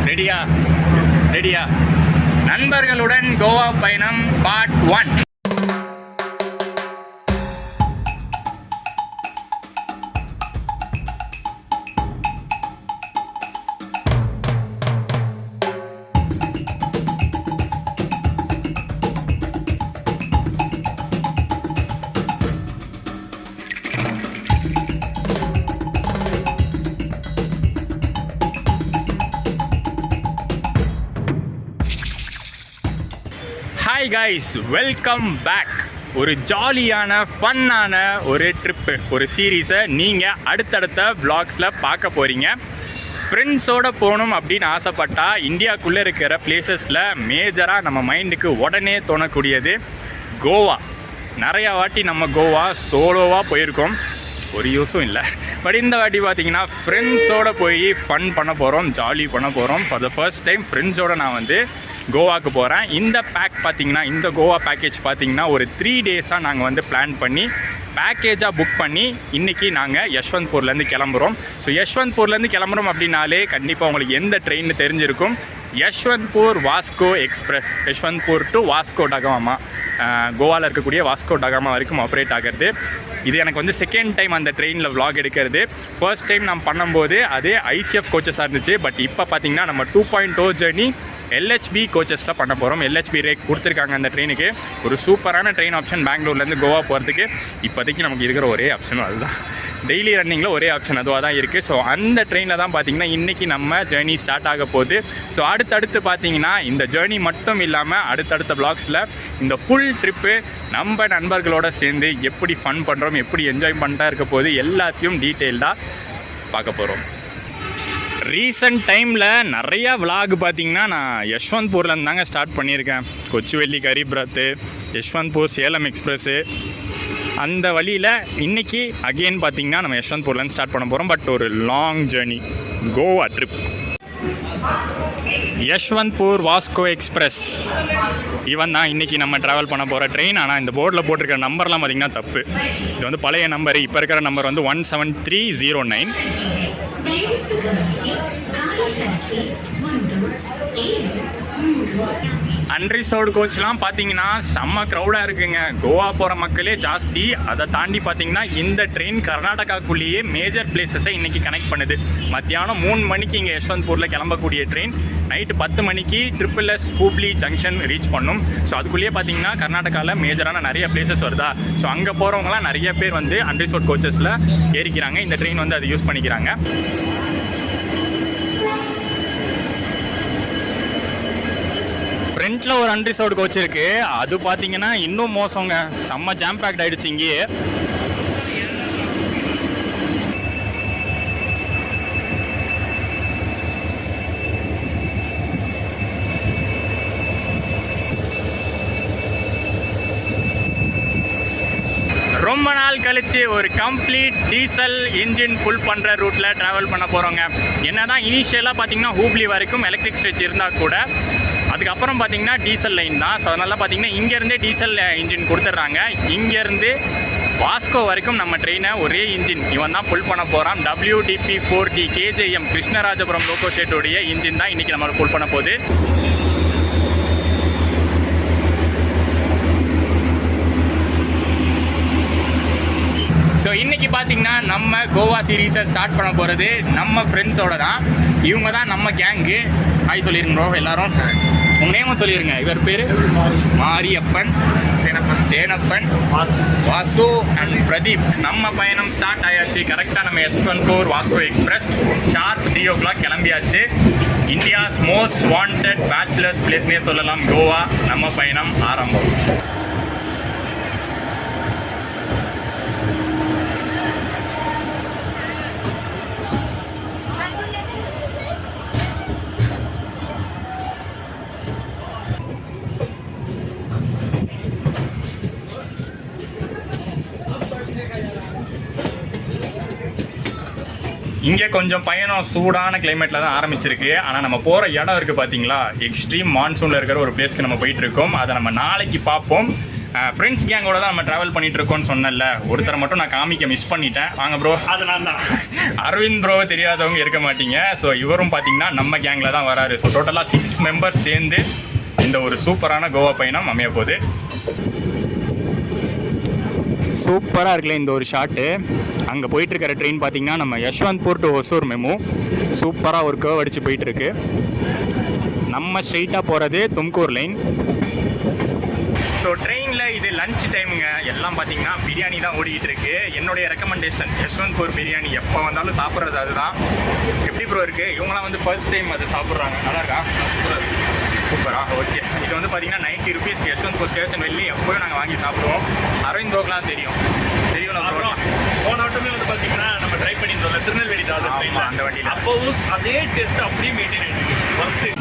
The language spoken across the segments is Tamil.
ரெடியா நண்பர்களுடன் கோவா பயணம் part 1. Hi guys, welcome back. ஒரு ஜாலியான ஃபன்னான ஒரு ட்ரிப்பு, ஒரு சீரீஸை நீங்கள் அடுத்தடுத்த vlogsல பார்க்க போகிறீங்க. ஃப்ரெண்ட்ஸோடு போகணும் அப்படின்னு ஆசைப்பட்டால் இந்தியாவுக்குள்ளே இருக்கிற பிளேசஸில் மேஜராக நம்ம மைண்டுக்கு உடனே தோணக்கூடியது கோவா. நிறையா வாட்டி நம்ம கோவா சோலோவாக போயிருக்கோம், ஒரு யூஸும் இல்லை. பட் இந்த வாட்டி பார்த்தீங்கன்னா ஃப்ரெண்ட்ஸோடு போய் ஃபன் பண்ண போகிறோம், ஜாலி பண்ண போகிறோம். ஃபார் த ஃபர்ஸ்ட் டைம் ஃப்ரெண்ட்ஸோடு நான் கோவாவுக்கு போகிறேன். இந்த பேக் பார்த்திங்கன்னா, இந்த கோவா பேக்கேஜ் பார்த்திங்கன்னா ஒரு 3 டேஸாக நாங்கள் பிளான் பண்ணி பேக்கேஜாக புக் பண்ணி இன்றைக்கி நாங்கள் யஷ்வந்த்பூர்லேருந்து கிளம்புறோம். ஸோ யஷ்வந்த்பூர்லேருந்து கிளம்புறோம் அப்படின்னாலே கண்டிப்பாக உங்களுக்கு எந்த ட்ரெயின் தெரிஞ்சிருக்கும். யஷ்வந்த்பூர் வாஸ்கோ எக்ஸ்பிரஸ், யஷ்வந்த்பூர் டு வாஸ்கோ டகாமா, கோவாவில் இருக்கக்கூடிய வாஸ்கோ டகாமா வரைக்கும் ஆப்ரேட் ஆகிறது. இது எனக்கு செகண்ட் டைம் அந்த ட்ரெயினில் vlog எடுக்கிறது. ஃபர்ஸ்ட் டைம் நான் பண்ணும்போது அதே ஐசிஎஃப் கோச்சஸாக இருந்துச்சு. பட் இப்போ பார்த்திங்கன்னா நம்ம 2.0 ஜர்னி எல்ஹெச்பி கோச்சஸில் பண்ண போகிறோம். எல்ஹெச்பி ரேக் கொடுத்துருக்காங்க அந்த ட்ரெயினுக்கு. ஒரு சூப்பரான ட்ரெயின் ஆப்ஷன் பெங்களூர்லேருந்து கோவா போகிறதுக்கு. இப்போதைக்கு நமக்கு இருக்கிற ஒரே ஆப்ஷனும் அதுதான், டெய்லி ரன்னிங்கில் ஒரே ஆப்ஷன் அதுவாக தான் இருக்குது. ஸோ அந்த ட்ரெயினில் தான் பார்த்திங்கன்னா இன்றைக்கி நம்ம ஜேர்னி ஸ்டார்ட் ஆக போகுது. ஸோ அடுத்தடுத்து பார்த்திங்கன்னா இந்த ஜேர்னி மட்டும் இல்லாமல் அடுத்தடுத்த vlogsல இந்த ஃபுல் ட்ரிப்பு நம்ம நண்பர்களோடு சேர்ந்து எப்படி ஃபன் பண்ணுறோம், எப்படி என்ஜாய் பண்ணிட்டா இருக்க போது எல்லாத்தையும் டீட்டெயில்டாக பார்க்க போகிறோம். ரீசெண்ட் டைமில் நிறையா vlog பார்த்திங்கன்னா நான் யஷ்வந்த்பூர்லேருந்து தாங்க ஸ்டார்ட் பண்ணியிருக்கேன். கொச்சுவெல்லி கரீப் ரத்து, யஷ்வந்த்பூர் சேலம் எக்ஸ்பிரஸ்ஸு, அந்த வழியில் இன்றைக்கி அகெயின் பார்த்திங்கன்னா நம்ம யஷ்வந்த்பூர்லேருந்து ஸ்டார்ட் பண்ண போகிறோம். பட் ஒரு long journey, Goa trip. Yesvantpur Vasco express இவன் தான் இன்றைக்கி நம்ம ட்ராவல் பண்ண போகிற ட்ரெயின். ஆனால் இந்த போர்டில் போட்டிருக்கிற நம்பர்லாம் பார்த்திங்கன்னா தப்பு. இது பழைய நம்பர், இப்போ இருக்கிற நம்பர் 17309. அன்ரிசர்வ்டு கோச்லாம் பார்த்தீங்கன்னா செம்ம க்ரௌடாக இருக்குங்க. கோவா போகிற மக்களே ஜாஸ்தி. அதை தாண்டி பார்த்தீங்கன்னா இந்த ட்ரெயின் கர்நாடகாக்குள்ளேயே மேஜர் பிளேசஸை இன்றைக்கி கனெக்ட் பண்ணுது. மத்தியானம் 3 மணிக்கு இங்கே யஷ்வந்த்பூரில் கிளம்பக்கூடிய ட்ரெயின் நைட்டு 10 மணிக்கு SSS ஹூப்ளி ஜங்ஷன் ரீச் பண்ணும். ஸோ அதுக்குள்ளேயே பார்த்தீங்கன்னா கர்நாடகாவில் மேஜரான நிறைய பிளேசஸ் வருதா. ஸோ அங்கே போகிறவங்களாம் நிறைய பேர் அன்ரிசர்வ்டு கோச்சஸில் ஏறிக்கிறாங்க. இந்த ட்ரெயின் அதை யூஸ் பண்ணிக்கிறாங்க. ஃப்ரண்ட்டில் ஒரு அன்ரிசர்வ்டு கோச் இருக்குது. அது பார்த்தீங்கன்னா இன்னும் மோசங்க, செம்ம ஜாம் பேக்ட் ஆகிடுச்சு இங்கேயே. ரொம்ப நாள் கழித்து ஒரு கம்ப்ளீட் டீசல் இன்ஜின் புல் பண்ணுற ரூட்டில் ட்ராவல் பண்ண போகிறோங்க. என்ன தான் இனிஷியலாக பார்த்தீங்கன்னா ஹூப்ளி வரைக்கும் எலக்ட்ரிக் ஸ்ட்ரெச் இருந்தால் கூட அதுக்கப்புறம் பார்த்தீங்கன்னா டீசல் லைன் தான். ஸோ அதனால பார்த்தீங்கன்னா இங்கேருந்தே டீசல் இன்ஜின் கொடுத்துட்றாங்க. இங்கேருந்து வாஸ்கோ வரைக்கும் நம்ம ட்ரெயினை ஒரே இன்ஜின் இவன் தான் புல் பண்ண போகிறான். WDP4D KJM கிருஷ்ணராஜபுரம் லோகோ ஷேட்டுடைய இன்ஜின் தான் இன்றைக்கி நம்ம புல் பண்ண போகுது. ஸோ இன்றைக்கி பார்த்திங்கன்னா நம்ம கோவா சீரீஸை ஸ்டார்ட் பண்ண போகிறது நம்ம ஃப்ரெண்ட்ஸோட தான். இவங்க தான் நம்ம கேங்கு. ஹாய் சொல்லிடுங்க ப்ரோ எல்லாரும். உங்கள் நேமும் சொல்லிடுங்க. இவர் பேர் மாரியப்பன், தேனப்பன், வாசு அண்ட் பிரதீப். நம்ம பயணம் ஸ்டார்ட் ஆயாச்சு. கரெக்டாக நம்ம Yesvantpur Vasco express sharp 3 o'clock கிளம்பியாச்சு. இந்தியாஸ் மோஸ்ட் வாண்டட் பேச்சுலர்ஸ் பிளேஸ்னே சொல்லலாம் கோவா. நம்ம பயணம் ஆரம்பம். இங்கே கொஞ்சம் பயணம் சூடான கிளைமேட்டில் தான் ஆரம்பிச்சிருக்கு. ஆனால் நம்ம போகிற இடம் இருக்குது பார்த்தீங்களா, எக்ஸ்ட்ரீம் மான்சூனில் இருக்கிற ஒரு பிளேஸ்க்கு நம்ம போயிட்டுருக்கோம். அதை நம்ம நாளைக்கு பார்ப்போம். ஃப்ரெண்ட்ஸ் கேங்கோட தான் நம்ம ட்ராவல் பண்ணிட்டு இருக்கோம்னு சொன்னல, ஒருத்தரை மட்டும் நான் காமிக்க மிஸ் பண்ணிட்டேன். வாங்க ப்ரோ. அதனால தான் அரவிந்த் ப்ரோவை தெரியாதவங்க இருக்க மாட்டீங்க. ஸோ இவரும் பார்த்தீங்கன்னா நம்ம கேங்கில் தான் வராரு. ஸோ டோட்டலாக 6 மெம்பர்ஸ் சேர்ந்து இந்த ஒரு சூப்பரான கோவா பயணம் அமைய போகுது. சூப்பராக இருக்குல்ல இந்த ஒரு ஷாட்டு. அங்கே போயிட்டுருக்கிற ட்ரெயின் பார்த்தீங்கன்னா நம்ம யஷ்வந்த்பூர் டு ஒசூர் மெமு. சூப்பராக ஒரு கர்வ் அடித்து போயிட்டுருக்கு. நம்ம ஸ்ட்ரெயிட்டாக போகிறது தும்கூர் லைன். ஸோ ட்ரெயினில் இது லன்ச் டைமுங்க. எல்லாம் பார்த்தீங்கன்னா பிரியாணி தான் ஓடிக்கிட்டு இருக்கு. என்னுடைய ரெக்கமெண்டேஷன் யஷ்வந்த்பூர் பிரியாணி. எப்போ வந்தாலும் சாப்பிட்றது அதுதான். எப்படி ப்ரோ இருக்குது? இவங்களாம் வந்து ஃபர்ஸ்ட் டைம் அது சாப்பிட்றாங்க. நல்லா இருக்கா? சூப்பரா, ஓகே. இது வந்து பார்த்தீங்கன்னா 90 ருபீஸ்க்கு யஷ்வந்த்பூர் ஸ்டேஷன் வெளியே எப்போயும் நாங்கள் வாங்கி சாப்பிடுவோம். அரவிந்த் ப்ரோக்கெலாம் தெரியும் ப்ரோ. போன ஆட்டோமே வந்து பார்த்தீங்கன்னா நம்ம ட்ரை பண்ணியிருந்தோம்ல திருநெல்வேலி அந்த வண்டியில். அப்போவும் அதே டேஸ்ட் அப்படியே மெயின்டைன் ஆகிட்டு ஒர்த்து.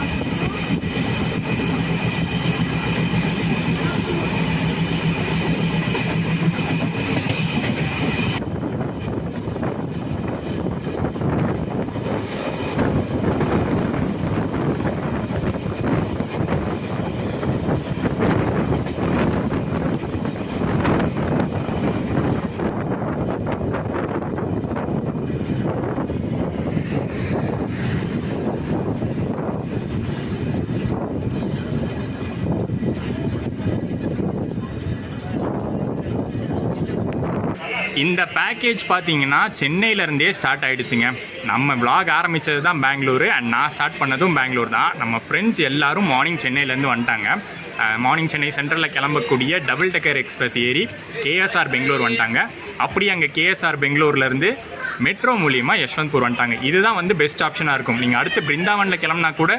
இந்த பேக்கேஜ் பார்த்தீங்கன்னா சென்னையிலேருந்தே ஸ்டார்ட் ஆகிடுச்சுங்க. நம்ம vlog ஆரம்பித்தது தான் பெங்களூரு அண்ட் நான் ஸ்டார்ட் பண்ணதும் பெங்களூர் தான். நம்ம ஃப்ரெண்ட்ஸ் எல்லோரும் மார்னிங் சென்னையிலேருந்து வந்துட்டாங்க. மார்னிங் சென்னை சென்ட்ரலில் கிளம்பக்கூடிய டபுள் டெக்கர் எக்ஸ்பிரஸ் ஏறி கேஎஸ்ஆர் பெங்களூர் வந்துட்டாங்க. அப்படியே அங்கே கேஎஸ்ஆர் பெங்களூர்லேருந்து மெட்ரோ மூலியமாக யஷ்வந்த்பூர் வந்துட்டாங்க. இதுதான் வந்து பெஸ்ட் ஆப்ஷனாக இருக்கும். நீங்கள் அடுத்து பிருந்தாவனில் கிளம்புனா கூட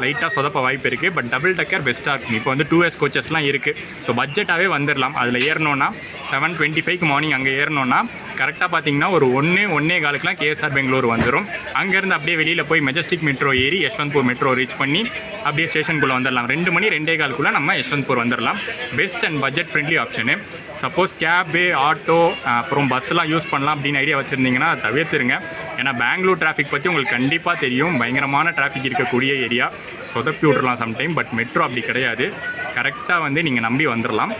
லைட்டாக சொதப்ப வாய்ப்பு இருக்குது. பட் டபுள் டெக்கர் பெஸ்ட்டாக இருக்கும். இப்போ வந்து 2S கோச்சஸ்லாம் இருக்குது. ஸோ பட்ஜெட்டாகவே வந்துடலாம். அதில் ஏறணுன்னா 7:25க்கு மார்னிங் அங்கே ஏறணுன்னா கரெக்டாக பார்த்தீங்கன்னா ஒரு 1-1:15க்குலாம் கேஎஸ்ஆர் பெங்களூர் வந்துடும். அங்கேருந்து அப்படியே வெளியில் போய் மெஜஸ்டிக் மெட்ரோ ஏறி யஷ்வந்த்பூர் மெட்ரோ ரீச் பண்ணி அப்படியே ஸ்டேஷனுக்குள்ளே வந்துடலாம். 2 மணி 2:15க்குள்ளே நம்ம யஷ்வந்த்பூர் வந்துடலாம். Best and budget friendly option. Suppose cab, auto, அப்புறம் பஸ்ஸெலாம் யூஸ் பண்ணலாம் அப்படின்னு ஐடியா வச்சுருந்தீங்கன்னா தவிர்த்துருங்க. ஏன்னா பெங்களூர் டிராஃபிக் பற்றி உங்களுக்கு கண்டிப்பாக தெரியும். பயங்கரமான டிராஃபிக் இருக்கக்கூடிய ஏரியா. சொதப்பி விட்றலாம் சம்டைம். பட் மெட்ரோ அப்படி கிடையாது. கரெக்டாக வந்து நீங்கள் நம்பி வந்துடலாம்.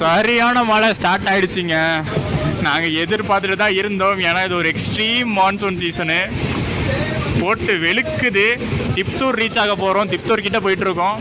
சரியான மழை ஸ்டார்ட் ஆகிடுச்சிங்க. நாங்கள் எதிர்பார்த்துட்டு தான் இருந்தோம். ஏன்னா இது ஒரு எக்ஸ்ட்ரீம் மான்சூன் சீசனு. போட்டு வெளுக்குது. திப்தூர் ரீச் ஆக போகிறோம். திப்தூர் கிட்டே போயிட்டுருக்கோம்.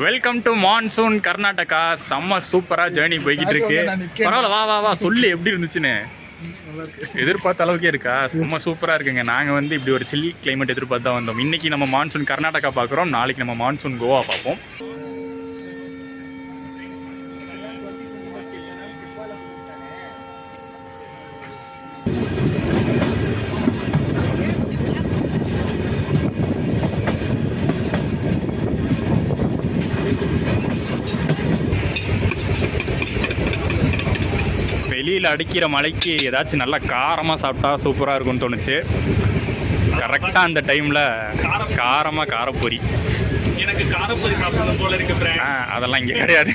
Welcome to monsoon Karnataka. செம்ம சூப்பராக ஜேர்னி போய்கிட்டு இருக்கு. பரவாயில்ல, வா வா வா சொல்லு எப்படி இருந்துச்சுன்னு. எதிர்பார்த்த அளவுக்கே இருக்கா? செம்ம சூப்பராக இருக்குங்க. நாங்கள் வந்து இப்படி ஒரு சில்லி கிளைமேட் எதிர்பார்த்து தான் வந்தோம். இன்றைக்கி நம்ம மான்சூன் கர்நாடகா பார்க்குறோம். நாளைக்கு நம்ம மான்சூன் கோவா பார்ப்போம். வெளியில் அடிக்கிற மழைக்கு ஏதாச்சும் நல்லா காரமாக சாப்பிட்டா சூப்பராக இருக்கும்னு தோணுச்சு. கரெக்டாக அந்த டைமில் காரமாக காரப்பொரி. எனக்கு எனக்கு காரப்பொரி சாப்பிடணும் போல இருக்கு ஃப்ரெண்ட். அதெல்லாம் இங்கே கிடையாது.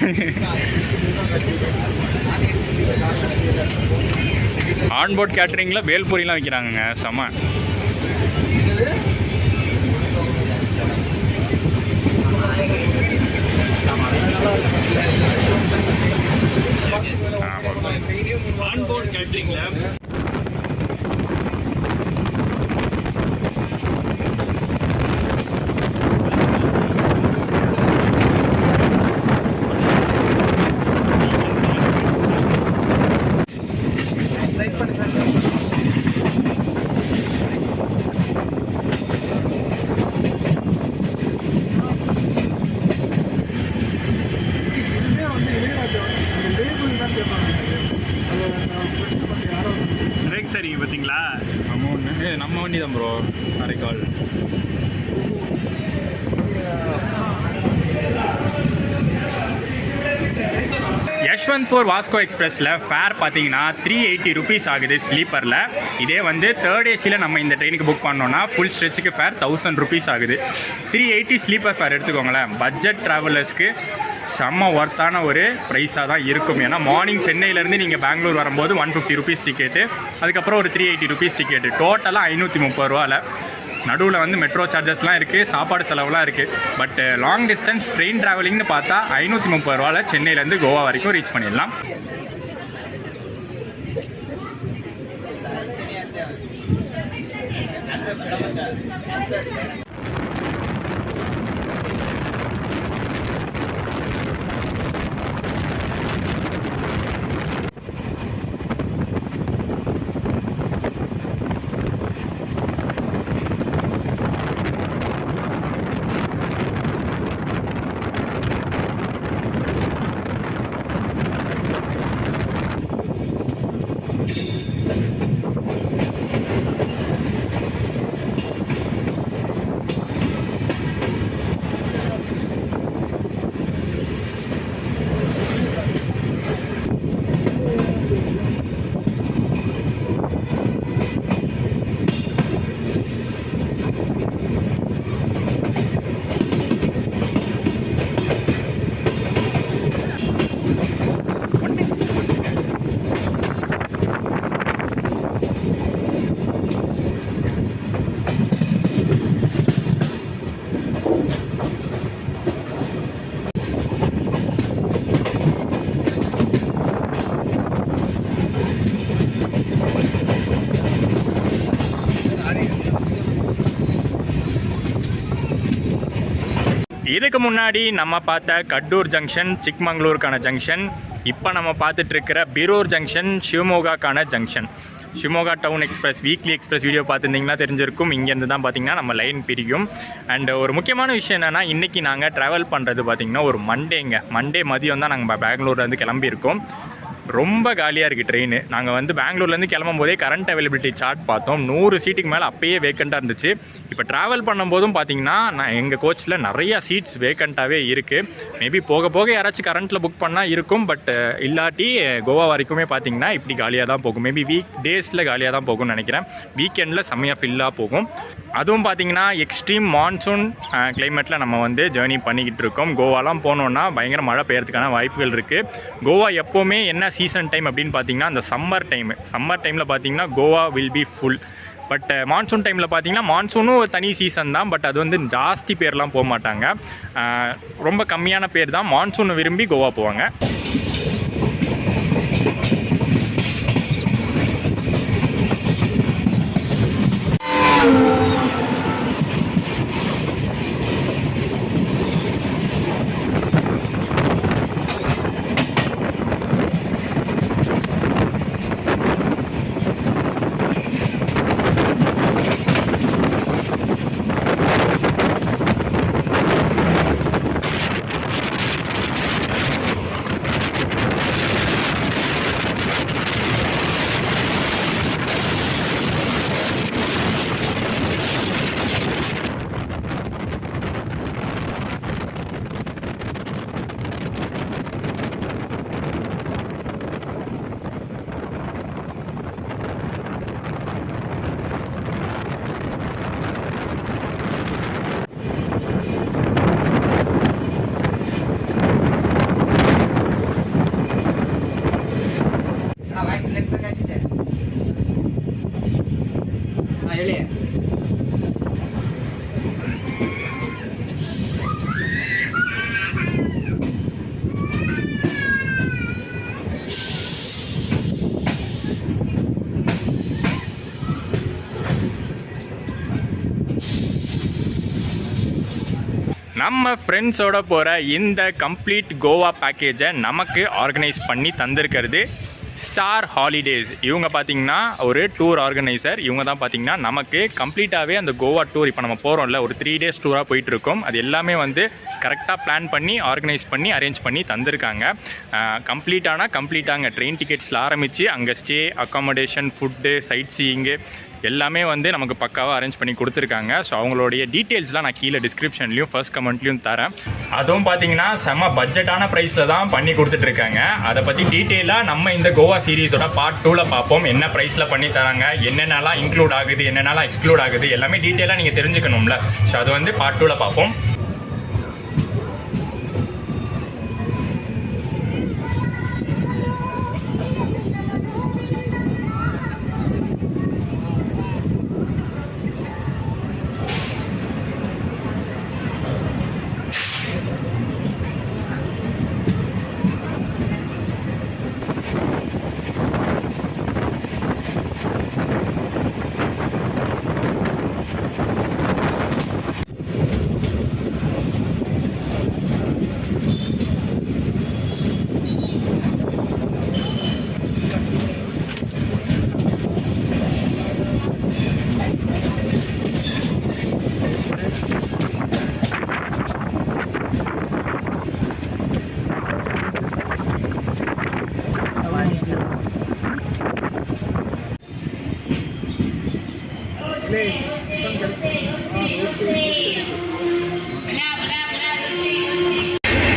ஆன்போர்ட் கேட்டரிங்கில் வேல்பொரிலாம் வைக்கிறாங்கங்க, செம. ஆன்போர்ட் கேட்டரிங்ல பிரேக் சரிங்க பார்த்தீங்களா? நம்ம வண்டி தான் ப்ரோ, அரைக்கால். யஷ்வந்த்பூர் வாஸ்கோ எக்ஸ்பிரஸில் ஃபேர் பார்த்தீங்கன்னா 380 ருபீஸ் ஆகுது ஸ்லீப்பரில். இதே வந்து தேர்ட் ஏசியில் நம்ம இந்த ட்ரெயினுக்கு புக் பண்ணோன்னா ஃபுல் ஸ்ட்ரெச்சுக்கு ஃபேர் 1000 ருபீஸ் ஆகுது. 380 ஸ்லீப்பர் ஃபேர் எடுத்துக்கோங்களேன். பட்ஜெட் ட்ராவலர்ஸ்க்கு செம்ம ஒர்த்தான ஒரு ப்ரைஸாக தான் இருக்கும். ஏன்னா மார்னிங் சென்னையிலேருந்து நீங்கள் பெங்களூர் வரும்போது 150 ருபீஸ் டிக்கெட்டு, அதுக்கப்புறம் ஒரு 380 ருபீஸ் டிக்கெட்டு, டோட்டலாக 530 ரூபாவில். நடுவில் வந்து மெட்ரோ சார்ஜஸ்லாம் இருக்குது, சாப்பாடு செலவுலாம் இருக்குது. பட் லாங் டிஸ்டன்ஸ் ட்ரெயின் ட்ராவலிங்னு பார்த்தா 530 ரூபாவில் சென்னையிலேருந்து கோவா வரைக்கும் ரீச் பண்ணிடலாம். இதுக்கு முன்னாடி நம்ம பார்த்த கடூர் ஜங்ஷன் சிக்மங்களூருக்கான ஜங்ஷன், இப்போ நம்ம பார்த்துட்ருக்கிற பீரூர் ஜங்ஷன் ஷிவமோகாக்கான junction. Shivamogga town express weekly express video பார்த்துருந்தீங்கன்னா தெரிஞ்சிருக்கும். இங்கேருந்து தான் பார்த்திங்கன்னா நம்ம லைன் பிரியும். அண்ட் ஒரு முக்கியமான விஷயம் என்னென்னா, இன்றைக்கி நாங்கள் ட்ராவல் பண்ணுறது பார்த்திங்கன்னா ஒரு மண்டே மதியம் தான் நாங்கள் பெங்களூர்லேருந்து கிளம்பியிருக்கோம். ரொம்ப காலியாக இருக்குது ட்ரெயின். நாங்கள் வந்து பெங்களூர்லேருந்து கிளம்பும் போதே கரண்ட் அவைலபிலிட்டி சார்ட் பார்த்தோம். 100 சீட்டுக்கு மேலே அப்பயே வேக்கண்ட்டாக இருந்துச்சு. இப்போ ட்ராவல் பண்ணும்போதும் பார்த்தீங்கன்னா எங்கள் கோச்சில் நிறையா சீட்ஸ் வேக்கண்ட்டாகவே இருக்குது. மேபி போக போக யாராச்சும் கரண்ட்டில் புக் பண்ணால் இருக்கும். பட் இல்லாட்டி கோவா வரைக்குமே பார்த்தீங்கன்னா இப்படி காலியாக தான் போகும். மேபி வீக் டேஸில் காலியாக தான் போகும்னு நினைக்கிறேன். வீக்கெண்டில் செம்மையாக ஃபில்லாக போகும். அதுவும் பார்த்திங்கன்னா எக்ஸ்ட்ரீம் மான்சூன் கிளைமேட்டில் நம்ம வந்து ஜேர்னி பண்ணிக்கிட்டு இருக்கோம். கோவாலாம் போனோன்னா பயங்கர மழை பெய்யறதுக்கான வாய்ப்புகள் இருக்குது. கோவா எப்போவுமே என்ன சீசன் டைம் அப்படின்னு பார்த்தீங்கன்னா அந்த சம்மர் டைமில் பார்த்தீங்கன்னா Goa will be full. But monsoon டைமில் பார்த்தீங்கன்னா மான்சூனும் ஒரு தனி சீசன் தான். பட் அது வந்து ஜாஸ்தி பேர்லாம் போக மாட்டாங்க. ரொம்ப கம்மியான பேர் தான் மான்சூனை விரும்பி கோவா போவாங்க. நம்ம ஃப்ரெண்ட்ஸோட போகிற இந்த கம்ப்ளீட் கோவா பேக்கேஜை நமக்கு ஆர்கனைஸ் பண்ணி தந்திருக்கிறது ஸ்டார் ஹாலிடேஸ். இவங்க பார்த்திங்கன்னா ஒரு டூர் ஆர்கனைசர். இவங்க தான் பார்த்திங்கன்னா நமக்கு கம்ப்ளீட்டாகவே அந்த கோவா டூர் இப்போ நம்ம போகிறோம்ல ஒரு 3 days டூராக போயிட்டுருக்கோம். அது எல்லாமே வந்து கரெக்டாக பிளான் பண்ணி ஆர்கனைஸ் பண்ணி அரேஞ்ச் பண்ணி தந்திருக்காங்க. கம்ப்ளீட்டாங்க ட்ரெயின் டிக்கெட்ஸில் ஆரம்பித்து அங்கே ஸ்டே, அக்காமடேஷன், ஃபுட்டு, சைட் சீயிங்கு எல்லாமே வந்து நமக்கு பக்காவாக அரேஞ்ச் பண்ணி கொடுத்துருக்காங்க. ஸோ அவங்களுடைய டீட்டெயில்ஸ்லாம் நான் கீழே டிஸ்கிரிப்ஷன்லையும் ஃபர்ஸ்ட் கமெண்ட்லையும் தரேன். அதுவும் பார்த்தீங்கன்னா செம்ம பட்ஜெட்டான ப்ரைஸில் தான் பண்ணி கொடுத்துட்ருக்காங்க. அதை பற்றி டீட்டெயிலாக நம்ம இந்த கோவா சீரீஸோட பார்ட் 2ல் பார்ப்போம். என்ன ப்ரைஸில் பண்ணி தராங்க, என்னென்னலாம் இன்க்ளூட் ஆகுது, என்னென்னலாம் எக்ஸ்க்ளூட் ஆகுது, எல்லாமே டீட்டெயிலாக நீங்கள் தெரிஞ்சுக்கணும்ல. ஸோ அது வந்து பார்ட் 2ல் பார்ப்போம்.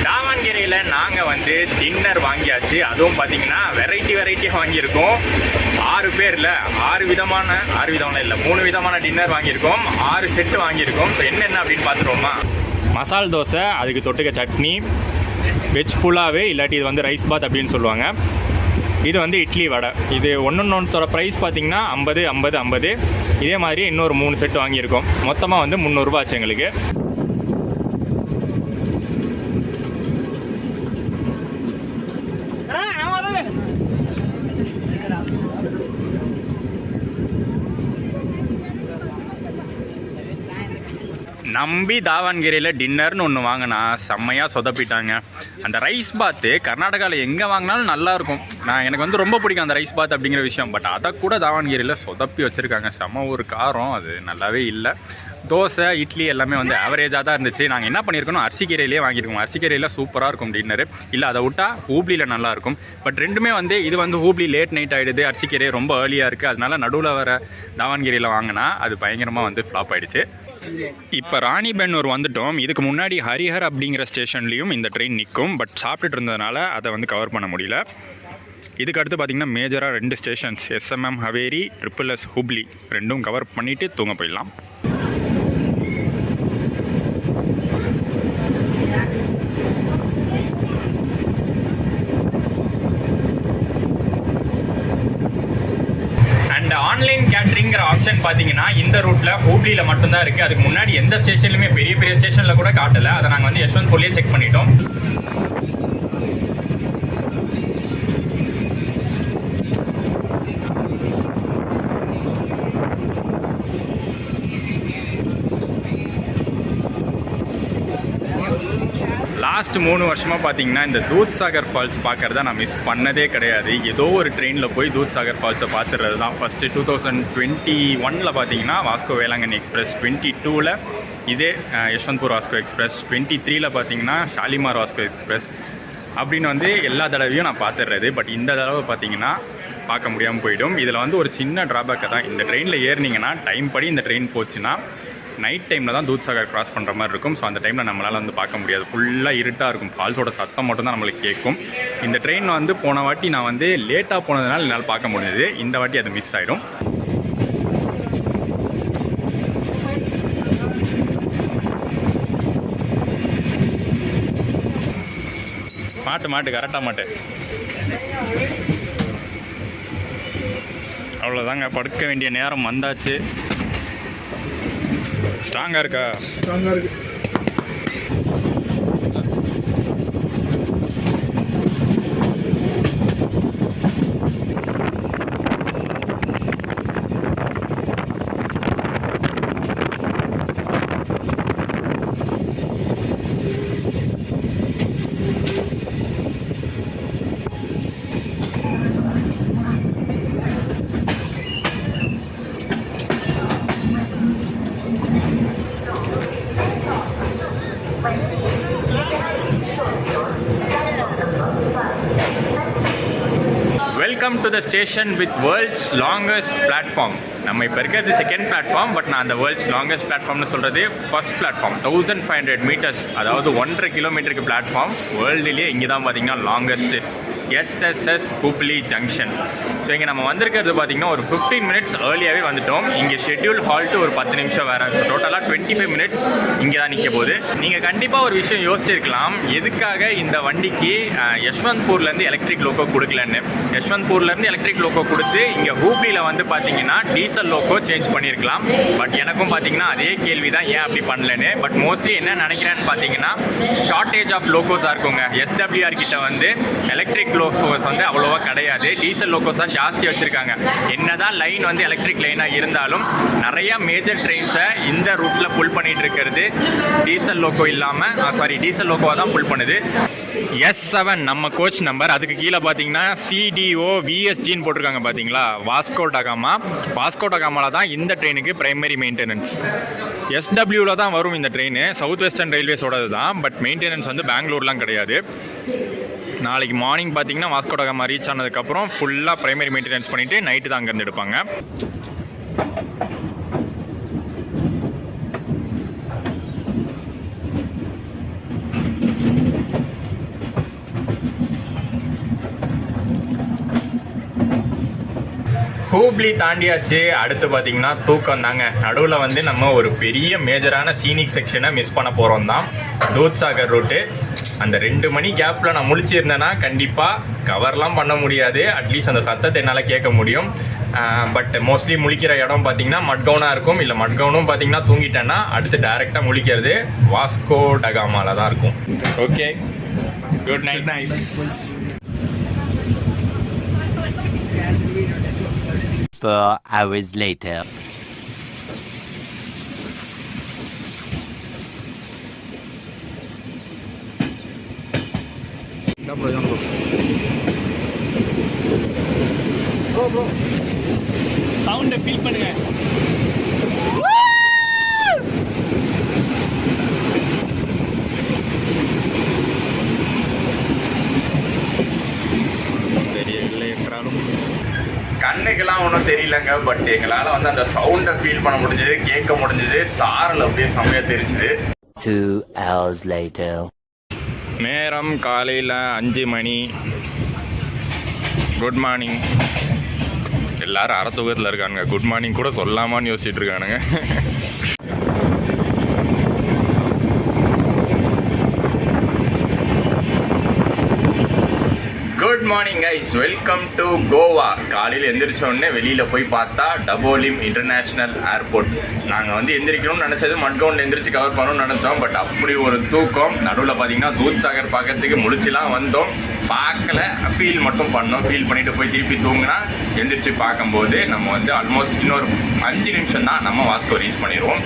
தாவண்கேரியில் நாங்கள் வந்து டின்னர் வாங்கியாச்சு. அதுவும் பார்த்தீங்கன்னா வெரைட்டியாக வாங்கியிருக்கோம். 6 பேரில் 3 விதமான டின்னர் வாங்கியிருக்கோம். 6 செட்டு வாங்கியிருக்கோம். ஸோ என்னென்ன அப்படின்னு பார்த்துருவோமா? மசால் தோசை, அதுக்கு தொட்டுக்க சட்னி, வெஜ் புலாவே, இல்லாட்டி இது வந்து ரைஸ் பாத் அப்படின்னு சொல்லுவாங்க. இது வந்து இட்லி வடை. இது ஒன்றொன்னோட ப்ரைஸ் பார்த்திங்கன்னா 50. இதே மாதிரி இன்னொரு 3 செட்டு வாங்கியிருக்கோம். மொத்தமாக வந்து 300 ரூபா ஆச்சு எங்களுக்கு. நம்பி தாவண்கேரியில் டின்னர்னு ஒன்று வாங்கினா செம்மையாக சொதப்பிட்டாங்க. அந்த ரைஸ் பாத்து கர்நாடகாவில் எங்கே வாங்கினாலும் நல்லாயிருக்கும். எனக்கு வந்து ரொம்ப பிடிக்கும் அந்த ரைஸ் பாத் அப்படிங்கிற விஷயம். பட் அதை கூட தாவண்கேரியில் சொதப்பி வச்சுருக்காங்க. செம்ம ஒரு காரம், அது நல்லாவே இல்லை. தோசை, இட்லி எல்லாமே வந்து ஆவரேஜாக தான் இருந்துச்சு. நாங்கள் என்ன பண்ணியிருக்கோம், அரிசிக்கீரையிலே வாங்கியிருக்கோம். அரிசிக்கீரையில் சூப்பராக இருக்கும் டின்னரு. இல்லை அதை விட்டால் ஹூப்ளியில் நல்லாயிருக்கும். பட் ரெண்டுமே வந்து இது வந்து ஹூப்ளி லேட் நைட் ஆகிடுது, அரிசிக்கீரை ரொம்ப ஏர்லியாக இருக்குது. அதனால நடுவில் வர தாவண்கேரியில் வாங்கினா அது பயங்கரமாக வந்து ஃப்ளாப் ஆகிடுச்சு. இப்போ ராணிபென்னூர் வந்துட்டோம். இதுக்கு முன்னாடி ஹரிஹர் அப்படிங்கிற ஸ்டேஷன்லேயும் இந்த ட்ரெயின் நிற்கும். பட் சாப்பிட்டுட்டு இருந்ததுனால அதை வந்து கவர் பண்ண முடியல. இதுக்கு அடுத்து பார்த்திங்கன்னா மேஜராக 2 stations, SMM Haveri, SSS Hubli, ரெண்டும் கவர் பண்ணிவிட்டு தூங்க போயிடலாம். அண்ட் ஆன்லைன் கேட்ரிங்கிற ஆப்ஷன் பார்த்தீங்கன்னா இந்த ரூட்டில் ஹூப்ளியில் மட்டும்தான் இருக்குது. அதுக்கு முன்னாடி எந்த ஸ்டேஷன்லையுமே பெரிய ஸ்டேஷனில் கூட காட்டலை. அதை நாங்கள் வந்து யஷ்வந்த்பூர்லேயே செக் பண்ணிட்டோம். லாஸ்ட் 3 வருஷமாக பார்த்தீங்கன்னா இந்த தூத்சாகர் ஃபால்ஸ் பார்க்குறத நான் மிஸ் பண்ணதே கிடையாது. ஏதோ ஒரு ட்ரெயினில் போய் தூத்சாகர் ஃபால்ஸை பார்த்துறது தான். ஃபஸ்ட்டு 2021 பார்த்தீங்கன்னா வாஸ்கோ வேளாங்கண்ணி எக்ஸ்பிரஸ், 22ல் இதே யஷ்வந்த்பூர் வாஸ்கோ எக்ஸ்பிரஸ், 23ல் பார்த்தீங்கன்னா ஷாலிமார் வாஸ்கோ எக்ஸ்பிரஸ் அப்படின்னு வந்து எல்லா தடவையும் நான் பார்த்துடுறது. பட் இந்த தடவை பார்த்தீங்கன்னா பார்க்க முடியாமல் போயிடும். இதில் வந்து ஒரு சின்ன ட்ராபேக்கை தான், இந்த ட்ரெயினில் ஏறினீங்கன்னா டைம் படி இந்த ட்ரெயின் போச்சுன்னா நைட் டைமில் தான் தூத்சாகர் கிராஸ் பண்ணுற மாதிரி இருக்கும். ஸோ அந்த டைமில் நம்மளால் வந்து பார்க்க முடியாது. ஃபுல்லாக இருட்டாக இருக்கும். ஃபால்ஸோட சத்தம் மட்டும் தான் நம்மளுக்கு கேட்கும். இந்த ட்ரெயின் வந்து போன வாட்டி நான் வந்து லேட்டாக போனதுனால என்னால் பார்க்க முடியாது. இந்த வாட்டி அது மிஸ் ஆகிடும். மாட்டு கரெக்டாக மாட்டு. அவ்வளோதாங்க, படுக்க வேண்டிய நேரம் வந்தாச்சு. ஸ்ட்ராங்காக இருக்கா? ஸ்ட்ராங்காக இருக்கு. Welcome to the station with world's longest platform. நம்ம இப்போ இருக்கிறது செகண்ட் பிளாட்ஃபார்ம், பட் நான் அந்த வேர்ல்ட்ஸ் லாங்கஸ்ட் பிளாட்ஃபார்ம்னு சொல்கிறது ஃபர்ஸ்ட் பிளாட்ஃபார்ம். 1500 மீட்டர்ஸ், அதாவது 1.5 கிலோமீட்டருக்கு பிளாட்ஃபார்ம். வேர்ல்டுலேயே இங்கே தான் பார்த்தீங்கன்னா longest. SSS Hubli junction. So இங்கே நம்ம வந்திருக்கிறது பார்த்தீங்கன்னா ஒரு 15 மினிட்ஸ் ஏர்லியாகவே வந்துட்டோம். இங்கே ஷெட்யூல் ஹால்ட்டு ஒரு 10 நிமிஷம் வேறு. ஸோ டோட்டலாக 25 மினிட்ஸ் இங்கே தான் நிற்க போகுது. நீங்கள் கண்டிப்பாக ஒரு விஷயம் யோசிச்சிருக்கலாம், எதுக்காக இந்த வண்டிக்கு யஷ்வந்த்பூர்லேருந்து எலக்ட்ரிக் லோக்கோ கொடுக்கலன்னு. யஷ்வந்த்பூர்லேருந்து எலக்ட்ரிக் லோக்கோ கொடுத்து இங்கே ஹூப்ளியில் வந்து பார்த்தீங்கன்னா டீசல் லோக்கோ சேஞ்ச் பண்ணியிருக்கலாம். பட் எனக்கும் பார்த்தீங்கன்னா அதே கேள்வி தான், ஏன் அப்படி பண்ணலன்னு. பட் மோஸ்ட்லி என்ன நினைக்கிறேன்னு பார்த்தீங்கன்னா, ஷார்ட்டேஜ் ஆஃப் லோக்கோஸாக இருக்குங்க. எஸ்டபிள்யூஆர் கிட்ட வந்து எலக்ட்ரிக் லோகோஸ் வந்து அவ்வளோவா கிடையாது, டீசல் லோகோஸ் தான் ஜாஸ்தி வச்சுருக்காங்க. என்னதான் லைன் வந்து எலக்ட்ரிக் லைனாக இருந்தாலும் நிறையா மேஜர் ட்ரெயின்ஸை இந்த ரூட்டில் புல் பண்ணிகிட்டு இருக்கிறது டீசல் லோகோ இல்லாமல், டீசல் லோகோவை தான் புல் பண்ணுது. S7 நம்ம கோச் நம்பர். அதுக்கு கீழே பார்த்தீங்கன்னா CDO VSGன்னு போட்டிருக்காங்க பார்த்தீங்களா, வாஸ்கோ டகாமா. வாஸ்கோ டகாமாவில் தான் இந்த ட்ரெயினுக்கு பிரைமரி மெயின்டெனன்ஸ். SWவில் தான் வரும் இந்த ட்ரெயின், சவுத் வெஸ்டர்ன் ரயில்வேஸோடது தான். பட் மெயின்டெனன்ஸ் வந்து பெங்களூர்லாம் கிடையாது. நாளைக்கு மார்னிங் பார்த்தீங்கன்னா வாஸ்கோ டகாமா ரீச் ஆனதுக்கப்புறம் ஃபுல்லாக ப்ரைமரி மெயின்டெனன்ஸ் பண்ணிவிட்டு நைட்டு தான் அங்கேருந்து எடுப்பாங்க. ஹூப்ளி தாண்டியாச்சு. அடுத்து பார்த்தீங்கன்னா தூக்கம் தாங்க. நடுவில் வந்து நம்ம ஒரு பெரிய மேஜரான சீனிக் செக்ஷனை மிஸ் பண்ண போகிறோம் தான், தூத்சாகர் ரூட்டு. அந்த 2 மணி கேப்பில் நான் முழிச்சிருந்தேன்னா கண்டிப்பாக கவர்லாம் பண்ண முடியாது, அட்லீஸ்ட் அந்த சத்தத்தை என்னால் கேட்க முடியும். பட் மோஸ்ட்லி முழிக்கிற இடம் பார்த்தீங்கன்னா மட்கவுனாக இருக்கும். இல்லை மட்கவுனும் பார்த்தீங்கன்னா தூங்கிட்டேன்னா அடுத்து டைரெக்டாக முழிக்கிறது வாஸ்கோ டகாமாவில் தான் இருக்கும். Okay, good night. Four hours later. சவுண்டை ஃபீல் பண்ணுங்க. தெரியவில்லை என்றாலும் கண்ணுக்கெல்லாம் ஒன்றும் தெரியலங்க. பட் எங்களால் வந்து அந்த சவுண்டை ஃபீல் பண்ண முடிஞ்சது, கேட்க முடிஞ்சது. சாரல் அப்படியே செம்மையாக தெரிஞ்சுது. 2 hours later. நேரம் காலையில் 5 மணி. Good morning. எல்லாரும் அரை தூக்கத்தில் இருக்கானுங்க, குட் மார்னிங் கூட சொல்லாமான்னு யோசிச்சுட்டு இருக்கானுங்க. Good morning guys, welcome to Goa. காலையில் எந்திரிச்ச உடனே வெளியில் போய் பார்த்தா டபோலிம் இன்டர்நேஷ்னல் ஏர்போர்ட். நாங்கள் வந்து எந்திரிக்கணும்னு நினச்சது மட்கவுனில் எந்திரிச்சு கவர் பண்ணணும்னு நினச்சோம். பட் அப்படி ஒரு தூக்கம். நடுவில் பார்த்தீங்கன்னா தூத்சாகர் பார்க்கறதுக்கு முழிச்சுலாம் வந்தோம், பார்க்கல, ஃபீல் மட்டும் பண்ணோம். ஃபீல் பண்ணிவிட்டு போய் திருப்பி தூங்கினா எந்திரிச்சு பார்க்கும்போது நம்ம வந்து ஆல்மோஸ்ட் இன்னொரு 5 நிமிஷம் தான் நம்ம வாஸ்கோ ரீச் பண்ணிடுவோம்.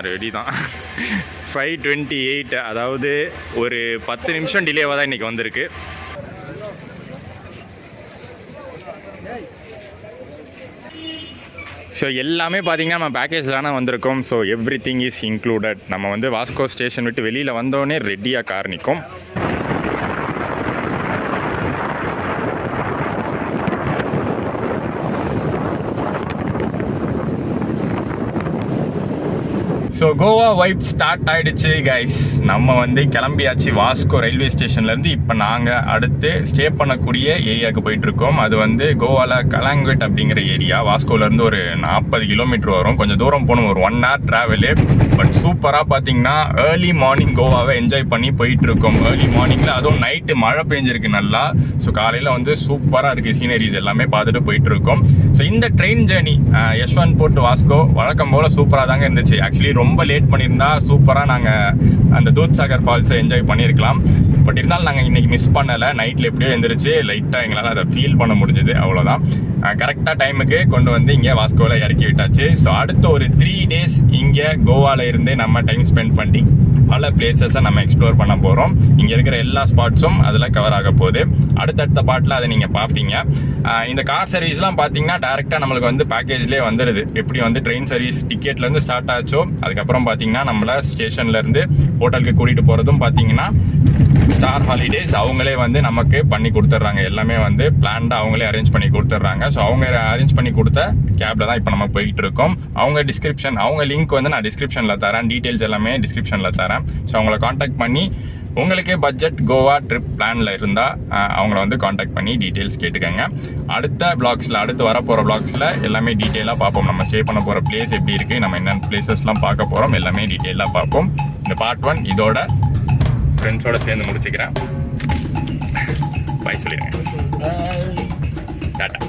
ரெடி தான். 5:28, அதாவது ஒரு 10 நிமிஷம் டிலேவாக தான் இன்றைக்கி வந்திருக்கு. ஸோ எல்லாமே பார்த்தீங்கன்னா நம்ம பேக்கேஜில் தானே வந்திருக்கோம். So every thing is included. நம்ம வந்து வாஸ்கோ ஸ்டேஷன் விட்டு வெளியில் வந்தோடனே ரெடியாக கார் நிற்கும். ஸோ கோவா வைப் ஸ்டார்ட் ஆயிடுச்சு கைஸ். நம்ம வந்து கிளம்பியாச்சு வாஸ்கோ ரயில்வே ஸ்டேஷன்லேருந்து. இப்போ நாங்கள் அடுத்து ஸ்டே பண்ணக்கூடிய ஏரியாவுக்கு போயிட்டுருக்கோம். அது வந்து கோவாவில் கலாங்குட் அப்படிங்கிற ஏரியா. வாஸ்கோலேருந்து ஒரு 40 கிலோமீட்டர் வரும். கொஞ்சம் தூரம் போகணும், ஒரு 1 hour ட்ராவலு. பட் சூப்பராக பார்த்தீங்கன்னா ஏர்லி மார்னிங் கோவாவை என்ஜாய் பண்ணி போயிட்டுருக்கோம். ஏர்லி மார்னிங்கில் அதுவும் நைட்டு மழை பெஞ்சிருக்கு நல்லா. ஸோ காலையில் வந்து சூப்பராக இருக்குது, சீனரிஸ் எல்லாமே பார்த்துட்டு போயிட்டுருக்கோம். ஸோ இந்த train journey Yesvantpur to Vasco வழக்கம் போல் சூப்பராக தாங்க இருந்துச்சு. ஆக்சுவலி ரொம்ப லேட் பண்ணியிருந்தா சூப்பராக நாங்கள் அந்த தூத்சாகர் ஃபால்ஸை என்ஜாய் பண்ணியிருக்கலாம். பட் இருந்தாலும் நாங்கள் இன்றைக்கி மிஸ் பண்ணலை. நைட்டில் எப்படியோ எழுந்திரிச்சு லைட்டாக எங்களால் அதை ஃபீல் பண்ண முடிஞ்சுது, அவ்வளோதான். கரெக்டாக டைமுக்கு கொண்டு வந்து இங்கே வாஸ்கோவில் இறக்கி விட்டாச்சு. ஸோ அடுத்த ஒரு 3 days இங்கே கோவாவில் இருந்து நம்ம டைம் ஸ்பெண்ட் பண்ணி பல பிளேசஸை நம்ம எக்ஸ்ப்ளோர் பண்ண போகிறோம். இங்கே இருக்கிற எல்லா ஸ்பாட்ஸும் அதில் கவர் ஆக போகுது. அடுத்தடுத்த பாட்டில் அதை நீங்கள் பார்ப்பீங்க. இந்த கார் சர்வீஸ்லாம் பார்த்தீங்கன்னா டேரெக்டாக நம்மளுக்கு வந்து பேக்கேஜ்லேயே வந்துடுது. எப்படி வந்து ட்ரெயின் சர்வீஸ் டிக்கெட்லேருந்து ஸ்டார்ட் ஆச்சோ, அதுக்கப்புறம் பார்த்தீங்கன்னா நம்மளை ஸ்டேஷன்லேருந்து ஹோட்டலுக்கு கூட்டிகிட்டு போகிறதும் பார்த்தீங்கன்னா ஸ்டார் ஹாலிடேஸ் அவங்களே வந்து நமக்கு பண்ணி கொடுத்துட்றாங்க. எல்லாமே வந்து பிளான்டாக அவங்களே அரேஞ்ச் பண்ணி கொடுத்துட்றாங்க. ஸோ அவங்க அரேஞ்ச் பண்ணி கொடுத்த கேபில் தான் இப்போ நம்ம போயிட்டு இருக்கோம். அவங்க லிங்க் வந்து நான் டிஸ்கிரிப்ஷனில் தரேன், டீட்டெயில்ஸ் எல்லாமே டிஸ்கிரிப்ஷனில் தரேன். ஸோ அவங்கள காண்டாக்ட் பண்ணி உங்களுக்கே பட்ஜெட் கோவா ட்ரிப் பிளானில் இருந்தால் அவங்கள வந்து காண்டாக்ட் பண்ணி டீட்டெயில்ஸ் கேட்டுக்கோங்க. அடுத்து வரப்போகிற வ்ளாக்ஸில் எல்லாமே டீட்டெயிலாக பார்ப்போம். நம்ம ஸ்டே பண்ண போகிற பிளேஸ் எப்படி இருக்குது, நம்ம என்னென்ன பிளேசஸ்லாம் பார்க்க போகிறோம், எல்லாமே டீட்டெயிலாக பார்ப்போம். இந்த பார்ட் 1 இதோட ஃப்ரெண்ட்ஸோடு சேர்ந்து முடிச்சுக்கிறேன். பை சொல்லிடுங்க. டாட்டா.